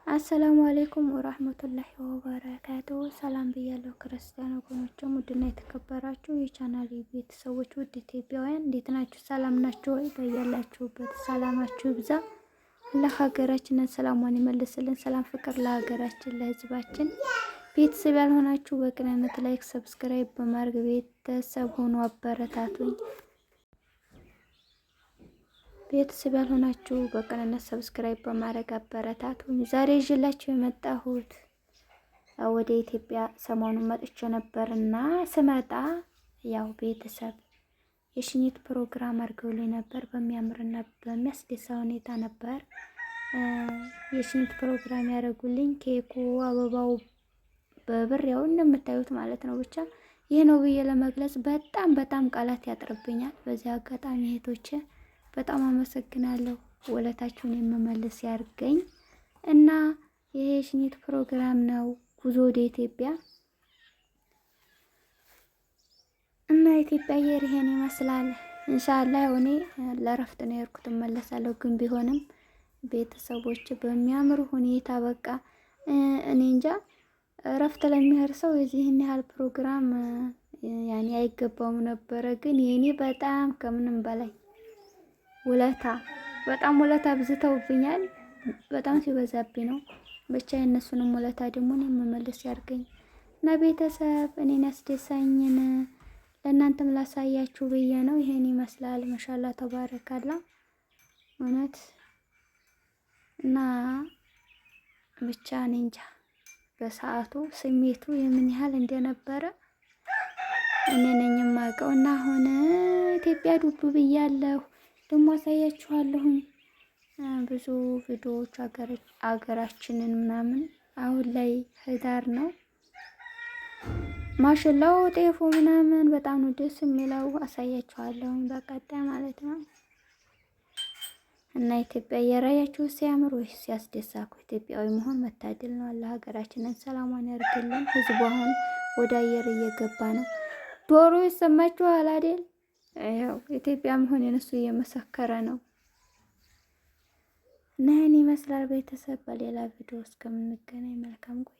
አሰላሙ አለይኩም ወራህመቱላሂ ወበረካቱ። ሰላም ብያለሁ ክርስቲያን ወገኖቼ፣ ውድና የተከበራችሁ የቻናሌ ቤተሰቦች፣ ውድ ኢትዮጵያውያን እንዴት ናችሁ? ሰላም ናችሁ ወይ? በያላችሁበት ሰላማችሁ ይብዛ። አላህ ሀገራችንን ሰላሟን ይመልስልን። ሰላም ፍቅር ለሀገራችን ለህዝባችን። ቤተሰብ ያልሆናችሁ በቅንነት ላይክ፣ ሰብስክራይብ በማድረግ ቤተሰብ ሆኖ አበረታቱኝ። ቤተሰብ ያልሆናችሁ በቅንነት ሰብስክራይብ በማድረግ አበረታቱኝ። ዛሬ ይዤላችሁ የመጣሁት ወደ ኢትዮጵያ ሰሞኑን መጥቼ ነበርና ስመጣ ያው ቤተሰብ የሽኝት ፕሮግራም አድርገውልኝ ነበር። በሚያምርና በሚያስደሳ ሁኔታ ነበር የሽኝት ፕሮግራም ያደረጉልኝ። ኬኩ፣ አበባው በብር ያው እንደምታዩት ማለት ነው። ብቻ ይሄ ነው ብዬ ለመግለጽ በጣም ቃላት ያጥርብኛል። በዚህ አጋጣሚ እህቶቼ በጣም አመሰግናለሁ። ወለታችሁን የምመልስ ያርገኝ እና ይሄ የሽኝት ፕሮግራም ነው። ጉዞ ወደ ኢትዮጵያ እና ኢትዮጵያ አየር ይሄን ይመስላል። ኢንሻአላህ እኔ ለረፍት ነው የሄድኩት፣ እመለሳለሁ። ግን ቢሆንም ቤተሰቦች በሚያምር ሁኔታ በቃ እኔ እንጃ ረፍት ለሚሄድ ሰው የዚህን ያህል ፕሮግራም ያኔ አይገባውም ነበረ። ግን የኔ በጣም ከምንም በላይ በጣም ውለታ አብዝተውብኛል። በጣም ሲበዛብኝ ነው። ብቻ የእነሱንም ውለታ ደግሞ እኔ መመለስ ያርገኝ እና ቤተሰብ እኔን ያስደሳኝን ለእናንተም ላሳያችሁ ብዬ ነው። ይሄን ይመስላል። ማሻአላ ተባረካላ እውነት እና ብቻ እኔ እንጃ በሰዓቱ ስሜቱ የምን ያህል እንደነበረ እኔ ነኝ የማውቀው። እና አሁን ኢትዮጵያ ዱብ ብያለሁ። ደግሞ አሳያችኋለሁ ብዙ ቪዲዮዎች አገራችንን ምናምን። አሁን ላይ ህዳር ነው። ማሽላው ጤፉ ምናምን በጣም ነው ደስ የሚለው። አሳያችኋለሁ በቀጣይ ማለት ነው። እና ኢትዮጵያ የራያችሁ ሲያምር ወይ ሲያስደሳኩ ኢትዮጵያዊ መሆን መታደል ነው። አላህ ሀገራችንን ሰላሟን ያርግልን። ህዝቡ አሁን ወደ አየር እየገባ ነው። ዶሮ ይሰማችኋል አይደል? ያው ኢትዮጵያ መሆን የነሱ እየመሰከረ ነው። እና ይህን ይመስላል ቤተሰብ። በሌላ ቪዲዮ እስከምንገናኝ መልካም ቆይ